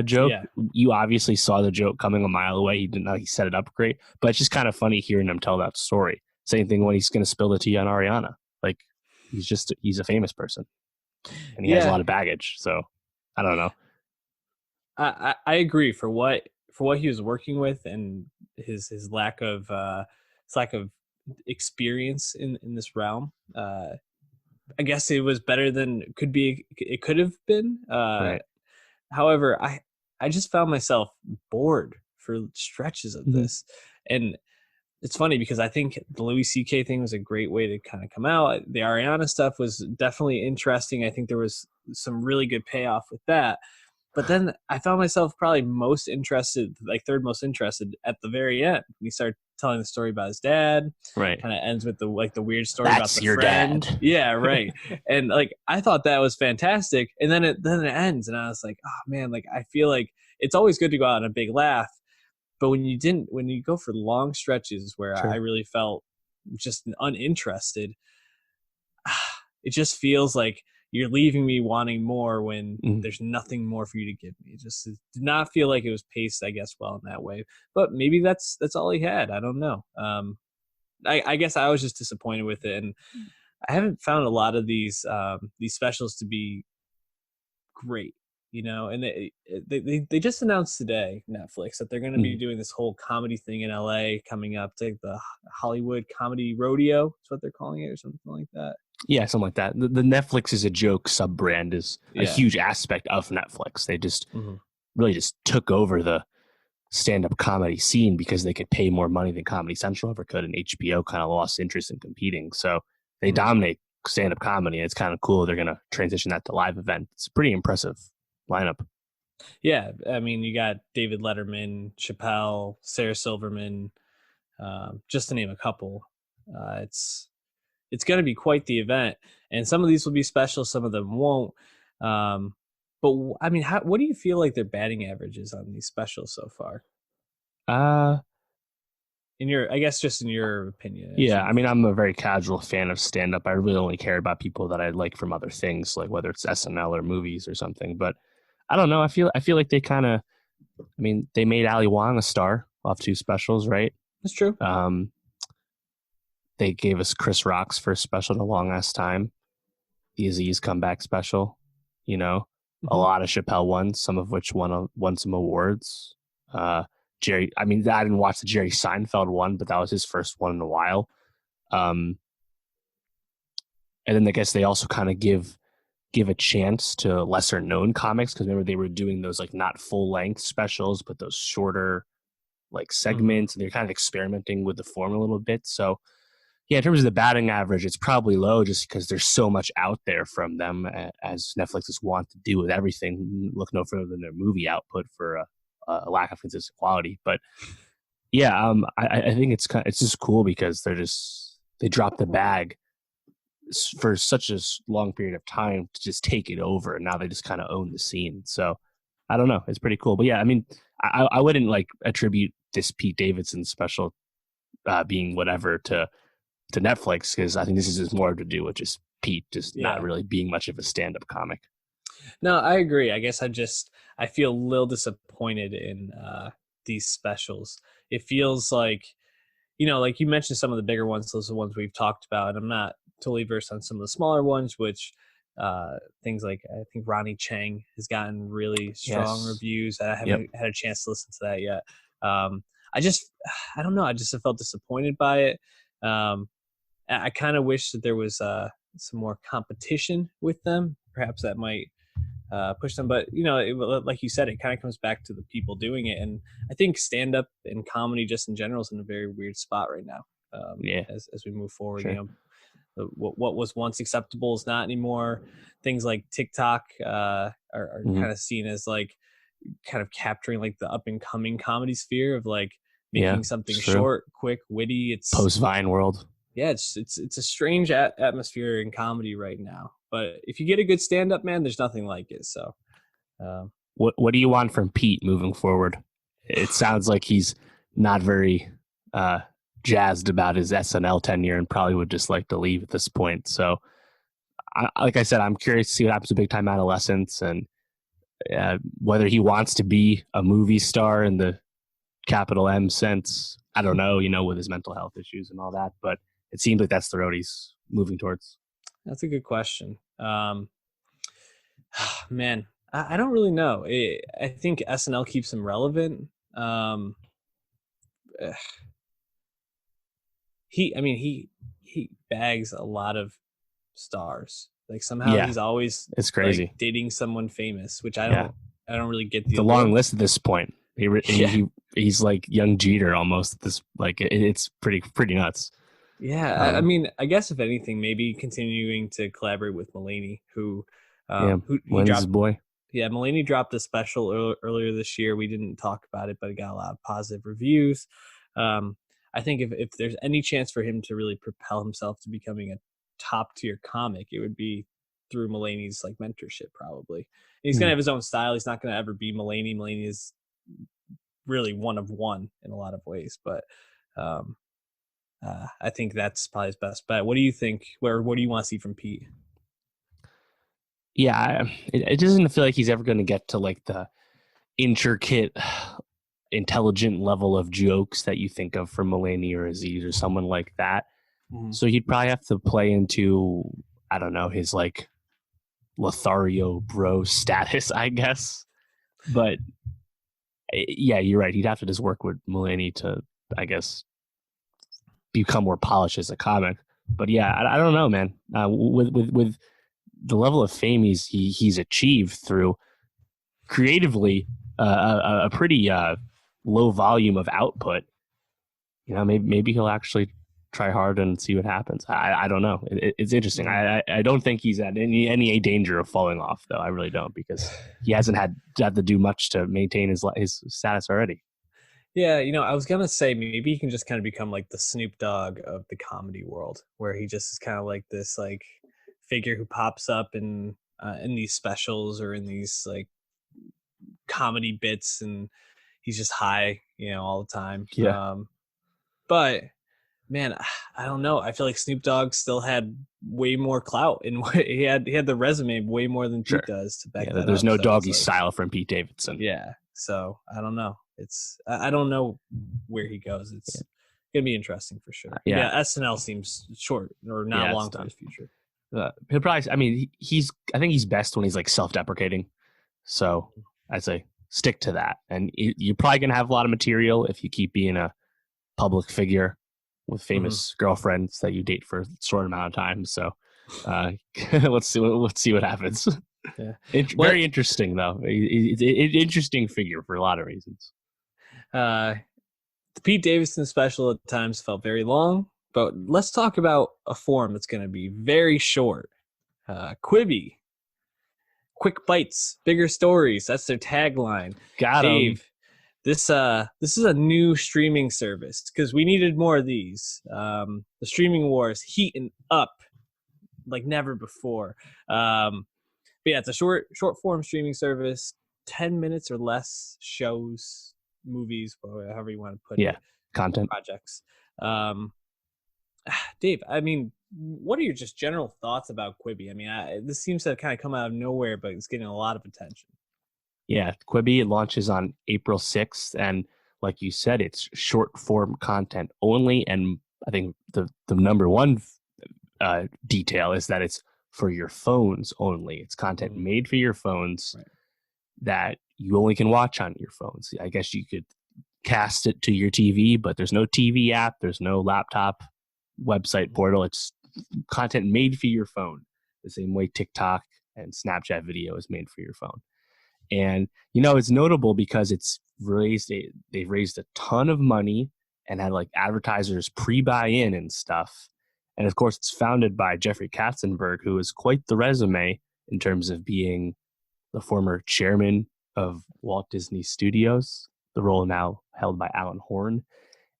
Joke. You obviously saw the joke coming a mile away. He didn't know he set it up great, but it's just kind of funny hearing him tell that story. Same thing when he's going to spill the tea on Ariana. Like, he's a famous person, and he has a lot of baggage. So I don't know. I agree for what he was working with, and his lack of experience in this realm. I guess it was better than it could have been. However, I just found myself bored for stretches of this, and it's funny because I think the Louis C.K. thing was a great way to kind of come out. The Ariana stuff was definitely interesting. I think there was some really good payoff with that. But then I found myself probably most interested, like third most interested at the very end. When he started telling the story about his dad. Kind of ends with the weird story about the friend. Dad. Yeah, right. And like I thought that was fantastic. And then it ends, and I was like, oh man, like I feel like it's always good to go out on a big laugh. But when you go for long stretches where I really felt just uninterested, it just feels like you're leaving me wanting more when there's nothing more for you to give me. It just did not feel like it was paced, I guess, well in that way. But maybe that's all he had. I don't know. I guess I was just disappointed with it, and I haven't found a lot of these specials to be great. You know, and they just announced today, Netflix, that they're going to be doing this whole comedy thing in LA coming up, to the Hollywood Comedy Rodeo. That's what they're calling it, or something like that. Yeah, something like that. The Netflix is a joke sub-brand is a huge aspect of Netflix. They just really just took over the stand-up comedy scene because they could pay more money than Comedy Central ever could, and HBO kind of lost interest in competing. So they dominate stand-up comedy, and it's kind of cool. They're going to transition that to live event. It's pretty impressive lineup. Yeah, I mean, you got David Letterman, Chappelle, Sarah Silverman, just to name a couple. It's going to be quite the event, and some of these will be special, some of them won't. But But I mean, what do you feel like their batting average is on these specials so far? I guess just in your opinion. Yeah, I mean, I'm a very casual fan of stand-up. I really only care about people that I like from other things, like whether it's SNL or movies or something. But I don't know. I feel like they kind of, I mean, they made Ali Wong a star off 2 specials, right? That's true. They gave us Chris Rock's first special in a long ass time, the Aziz comeback special. You know, a lot of Chappelle ones, some of which won some awards. Jerry, I mean, I didn't watch the Jerry Seinfeld one, but that was his first one in a while. And then I guess they also kind of give a chance to lesser known comics, because remember they were doing those like not full length specials, but those shorter like segments, and they're kind of experimenting with the form a little bit. So yeah, in terms of the batting average, it's probably low just because there's so much out there from them, as Netflix is wont to do with everything. Look no further than their movie output for a lack of consistent quality. But yeah, I think it's just cool because they drop the bag for such a long period of time to just take it over, and now they just kind of own the scene. So I don't know, it's pretty cool. But yeah, I mean, I wouldn't like attribute this Pete Davidson special being whatever to Netflix, because I think this is just more to do with just Pete not really being much of a stand-up comic. No, I agree. I guess I feel a little disappointed in these specials. It feels like, like you mentioned some of the bigger ones, those are the ones we've talked about, and I'm not totally versed on some of the smaller ones, which things like, I think Ronnie Chang has gotten really strong reviews. I haven't had a chance to listen to that yet. I don't know. I just felt disappointed by it. I kind of wish that there was some more competition with them. Perhaps that might push them. But, like you said, it kind of comes back to the people doing it. And I think stand-up and comedy just in general is in a very weird spot right now as we move forward. Sure. What was once acceptable is not anymore. Things like TikTok are kind of seen as like kind of capturing like the up-and-coming comedy sphere of like making something short, quick, witty. It's post-Vine world. Yeah, it's a strange atmosphere in comedy right now. But if you get a good stand-up, man, there's nothing like it. So, what do you want from Pete moving forward? It sounds like he's not very jazzed about his SNL tenure and probably would just like to leave at this point. So, like I said, I'm curious to see what happens to Big Time Adolescence and whether he wants to be a movie star in the capital M sense. I don't know, with his mental health issues and all that, but it seems like that's the road he's moving towards. That's a good question. Man, I don't really know. I think SNL keeps him relevant. He bags a lot of stars. Like somehow he's always it's crazy like, dating someone famous, which I don't really get the long list at this point. He's like young Jeter almost. This like it's pretty nuts. Yeah, I mean, I guess if anything, maybe continuing to collaborate with Mulaney, who dropped his boy. Yeah, Mulaney dropped a special earlier this year. We didn't talk about it, but it got a lot of positive reviews. I think if there's any chance for him to really propel himself to becoming a top tier comic, it would be through Mulaney's like mentorship, probably. And he's gonna have his own style. He's not gonna ever be Mulaney. Mulaney is really one of one in a lot of ways, but I think that's probably his best bet. What do you think? What do you want to see from Pete? Yeah, it doesn't feel like he's ever going to get to like the intricate, intelligent level of jokes that you think of from Mulaney or Aziz or someone like that. Mm-hmm. So he'd probably have to play into, I don't know, his like Lothario bro status, I guess. But yeah, you're right. He'd have to just work with Mulaney to, I guess, become more polished as a comic. But yeah, I don't know, man. With the level of fame he's achieved through creatively a pretty low volume of output, maybe he'll actually try hard and see what happens. I don't know. It's interesting. I don't think he's at any danger of falling off, though. I really don't, because he hasn't had to do much to maintain his status already. Yeah, I was gonna say maybe he can just kind of become like the Snoop Dogg of the comedy world, where he just is kind of like this like figure who pops up and in these specials or in these like comedy bits, and he's just high, all the time. Yeah. But man, I don't know. I feel like Snoop Dogg still had way more clout, and he had the resume way more than Pete does to back that there's up. no doggy style from Pete Davidson. Yeah. So I don't know. I don't know where he goes. It's gonna be interesting for sure. Yeah. SNL seems short or not long for his future. He'll probably. I mean, I think he's best when he's like self-deprecating. So I'd say stick to that, and you're probably gonna have a lot of material if you keep being a public figure with famous girlfriends that you date for a short amount of time. So let's see what happens. Yeah. Very interesting though. It's an interesting figure for a lot of reasons. The Pete Davidson special at times felt very long, but let's talk about a form that's going to be very short. Quibi. Quick bites, bigger stories. That's their tagline. Got Dave, this is a new streaming service because we needed more of these. The streaming war is heating up like never before. But yeah, it's a short form streaming service, 10 minutes or less shows, movies, however you want to put it. Content projects. Dave, I mean, what are your just general thoughts about Quibi? I mean, this seems to have kind of come out of nowhere, but it's getting a lot of attention. Yeah, Quibi launches on April 6th, and like you said, it's short form content only. And I think the number one detail is that it's for your phones only. It's content made for your phones that you only can watch on your phones. I guess you could cast it to your TV, but there's no TV app, there's no laptop website portal. It's content made for your phone, the same way TikTok and Snapchat video is made for your phone. And it's notable because they've raised a ton of money and had like advertisers pre-buy in and stuff. And of course, it's founded by Jeffrey Katzenberg, who is quite the resume in terms of being the former chairman of Walt Disney Studios, the role now held by Alan Horn.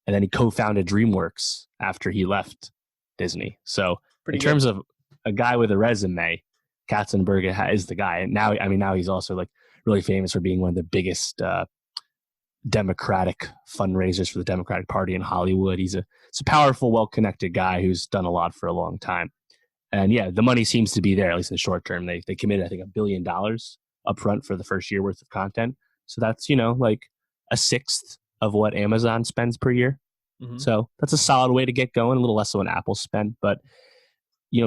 And then he co-founded DreamWorks after he left Disney. So in terms of a guy with a resume, Katzenberg is the guy. And now he's also like really famous for being one of the biggest Democratic fundraisers for the Democratic Party in Hollywood. He's a powerful, well-connected guy who's done a lot for a long time. And yeah, the money seems to be there, at least in the short term. They committed, I think, $1 billion upfront for the first year worth of content. So that's, like a sixth of what Amazon spends per year. So that's a solid way to get going, a little less than what Apple spent. But,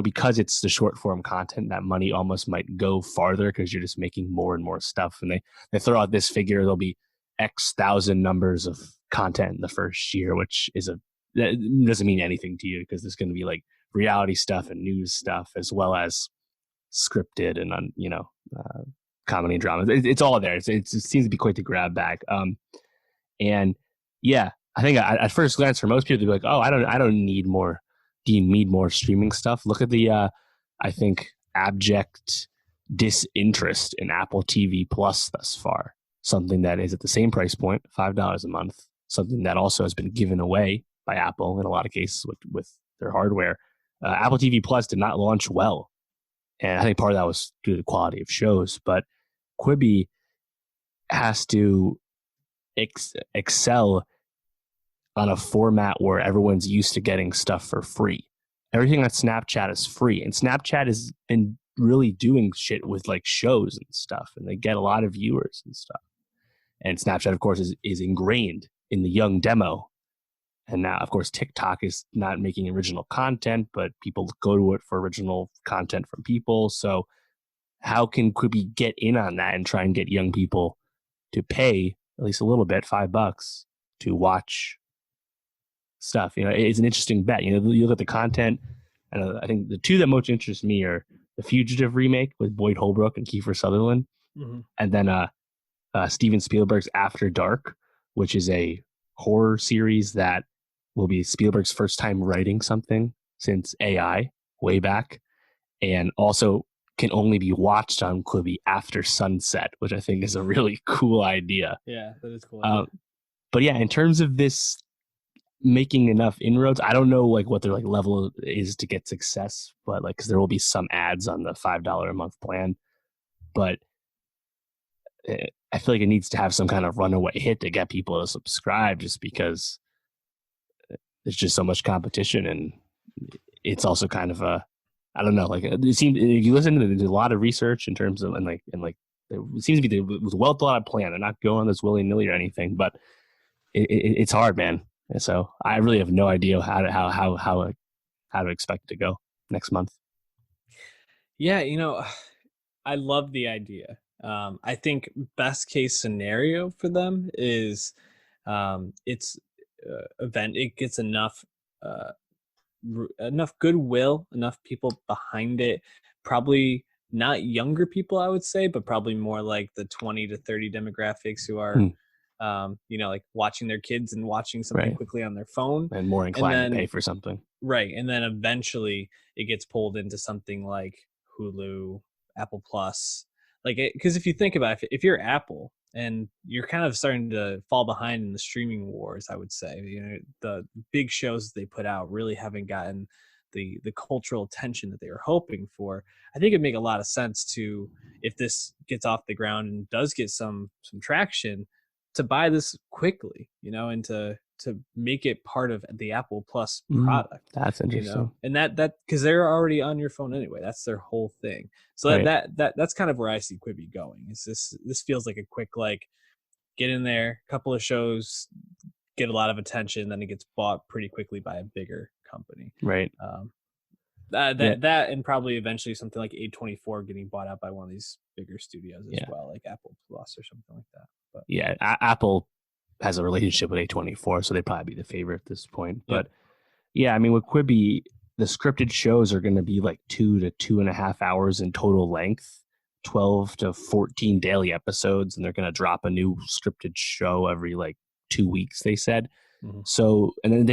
because it's the short form content, that money almost might go farther because you're just making more and more stuff. And they throw out this figure, there'll be X thousand numbers of content in the first year, which that doesn't mean anything to you because there's going to be like reality stuff and news stuff as well as scripted and comedy and drama. It's all there. It seems to be quite the grab bag. And yeah, I think at first glance for most people, they'd be like, "Oh, I don't need more. Do you need more streaming stuff?" Look at the I think abject disinterest in Apple TV Plus thus far. Something that is at the same price point, $5 a month. Something that also has been given away by Apple in a lot of cases with their hardware. Apple TV Plus did not launch well, and I think part of that was due to the quality of shows. But Quibi has to excel on a format where everyone's used to getting stuff for free. Everything on Snapchat is free, and Snapchat has been really doing shit with like shows and stuff, and they get a lot of viewers and stuff. And Snapchat, of course, is ingrained in the young demo. And now, of course, TikTok is not making original content, but people go to it for original content from people. So how can Quibi get in on that and try and get young people to pay at least a little bit, $5, to watch stuff? It's an interesting bet. You look at the content, and I think the two that most interest me are the Fugitive remake with Boyd Holbrook and Kiefer Sutherland, and then Steven Spielberg's After Dark, which is a horror series that will be Spielberg's first time writing something since AI way back, and also can only be watched on Quibi after sunset, which I think is a really cool idea. Yeah, that is cool. But yeah, in terms of this making enough inroads. I don't know like what their like level is to get success, but like because there will be some ads on the $5 a month plan, but I feel like it needs to have some kind of runaway hit to get people to subscribe, just because there's just so much competition, and it's also kind of a, I don't know, like it seems if you listen to there's a lot of research in terms of and like it seems to be it was a well thought out plan. They're not going this willy nilly or anything, but it's hard, man. And so I really have no idea how to expect it to go next month. Yeah, I love the idea. I think best case scenario for them is it's event. It gets enough enough goodwill, enough people behind it. Probably not younger people, I would say, but probably more like the 20 to 30 demographics who are, like watching their kids and watching something quickly on their phone, and more inclined to pay for something. Right, and then eventually it gets pulled into something like Hulu, Apple Plus, because if you think about it, if you're Apple and you're kind of starting to fall behind in the streaming wars, I would say, the big shows they put out really haven't gotten the cultural attention that they were hoping for. I think it'd make a lot of sense to, if this gets off the ground and does get some traction, to buy this quickly, and to make it part of the Apple Plus product. That's interesting. And that because they're already on your phone anyway. That's their whole thing. So that's kind of where I see Quibi going. Is this feels like a quick, like, get in there, couple of shows, get a lot of attention, then it gets bought pretty quickly by a bigger company. Right. That and probably eventually something like A24 getting bought out by one of these bigger studios as well, like Apple Plus or something like that. But Apple has a relationship with A24, so they'd probably be the favorite at this point. But I mean, with Quibi, the scripted shows are going to be like 2 to 2.5 hours in total length, 12 to 14 daily episodes, and they're going to drop a new scripted show every like 2 weeks, they said. So, and then I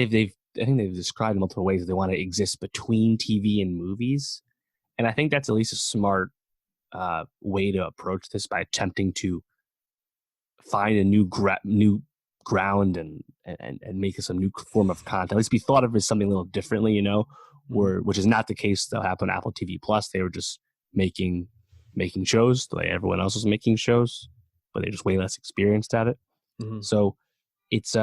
think they've described in multiple ways that they want to exist between TV and movies. And I think that's at least a smart way to approach this, by attempting to find a new ground and make some new form of content. At least be thought of as something a little differently, which is not the case that happened on Apple TV Plus. They were just making shows like everyone else was making shows, but they're just way less experienced at it. So it's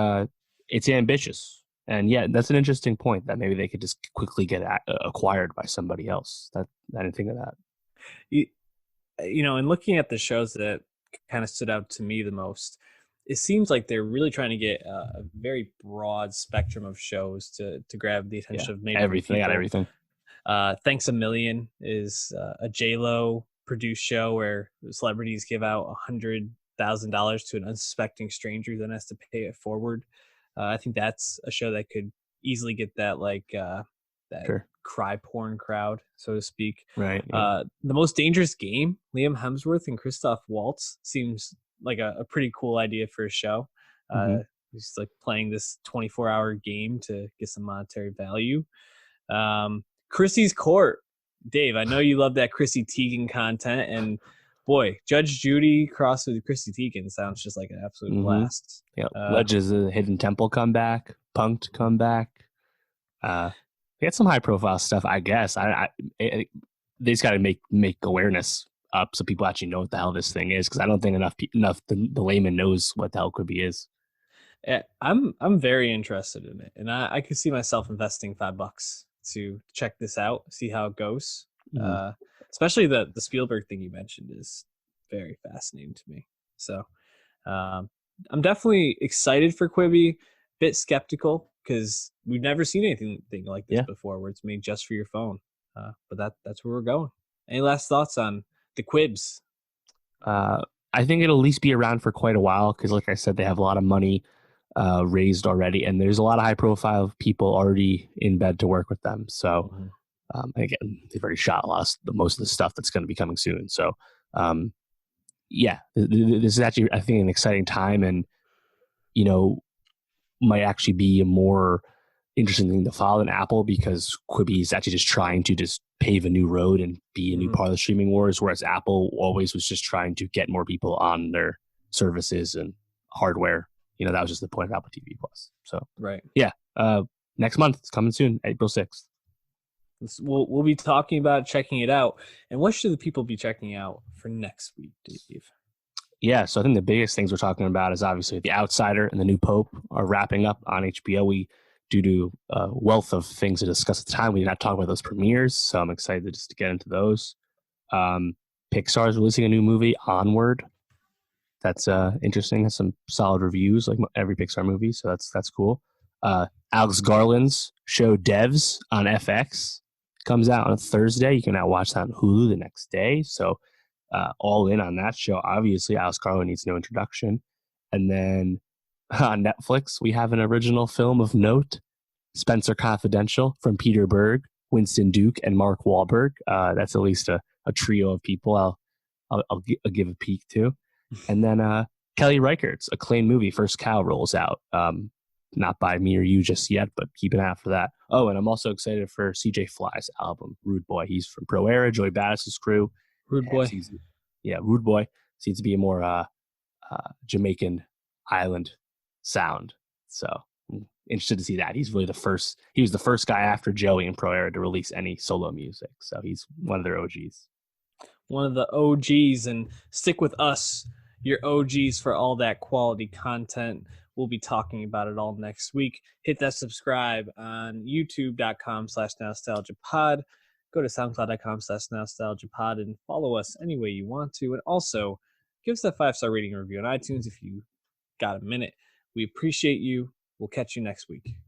ambitious. And yeah, that's an interesting point, that maybe they could just quickly get acquired by somebody else. I didn't think of that. And looking at the shows that kind of stood out to me the most, it seems like they're really trying to get a very broad spectrum of shows to grab the attention of maybe everything. People. Got everything. Thanks a Million is a J-Lo produced show where celebrities give out $100,000 to an unsuspecting stranger, then has to pay it forward. I think that's a show that could easily get that cry porn crowd, so to speak. Right. The Most Dangerous Game, Liam Hemsworth and Christoph Waltz, seems like a pretty cool idea for a show. He's like playing this 24-hour game to get some monetary value. Chrissy's Court, Dave, I know you love that Chrissy Teigen content, and boy, Judge Judy crossed with Chrissy Teigen sounds just like an absolute blast. Yeah, Legends of the Hidden Temple comeback, Punked comeback. They had some high profile stuff, I guess. They just got to make awareness up so people actually know what the hell this thing is, because I don't think enough the layman knows what the hell Quibi is. I'm very interested in it, and I could see myself investing $5 to check this out, see how it goes. Especially the Spielberg thing you mentioned is very fascinating to me. So I'm definitely excited for Quibi. Bit skeptical because we've never seen anything like this before, where it's made just for your phone. But that's where we're going. Any last thoughts on the Quibs? I think it'll at least be around for quite a while, because like I said, they have a lot of money raised already, and there's a lot of high profile people already in bed to work with them. So again, they've already shot most of the stuff that's going to be coming soon. So this is actually, I think, an exciting time, and might actually be a more interesting thing to follow than Apple, because Quibi is actually just trying to just pave a new road and be a new part of the streaming wars, whereas Apple always was just trying to get more people on their services and hardware that was just the point of Apple TV Plus. So right. Yeah. Next month, it's coming soon, April 6th. We'll be talking about checking it out. And what should the people be checking out for next week, Dave? Yeah, so I think the biggest things we're talking about is obviously The Outsider and The New Pope are wrapping up on HBO. Due to a wealth of things to discuss at the time, we did not talk about those premieres, so I'm excited just to get into those. Pixar is releasing a new movie, Onward. That's interesting. Has some solid reviews, like every Pixar movie, so that's cool. Alex Garland's show Devs on FX comes out on Thursday. You can now watch that on Hulu the next day. So all in on that show. Obviously, Alex Garland needs no introduction. And then on Netflix, we have an original film of note, Spencer Confidential, from Peter Berg, Winston Duke, and Mark Wahlberg. That's at least a trio of people I'll give a peek to. And then Kelly Reichardt's acclaimed movie, First Cow, rolls out. Not by me or you just yet, but keep an eye out for that. Oh, and I'm also excited for CJ Fly's album, Rude Boy. He's from Pro Era, Joey Battis's crew. Rude Boy. Rude Boy. Seems to be a more Jamaican island sound. So I'm interested to see that. He was the first guy after Joey and Pro Era to release any solo music. So he's one of their OGs. One of the OGs, and stick with us, your OGs, for all that quality content. We'll be talking about it all next week. Hit that subscribe on youtube.com/nostalgiapod. Go to soundcloud.com/nostalgiapod and follow us any way you want to. And also, give us that 5-star rating and review on iTunes if you got a minute. We appreciate you. We'll catch you next week.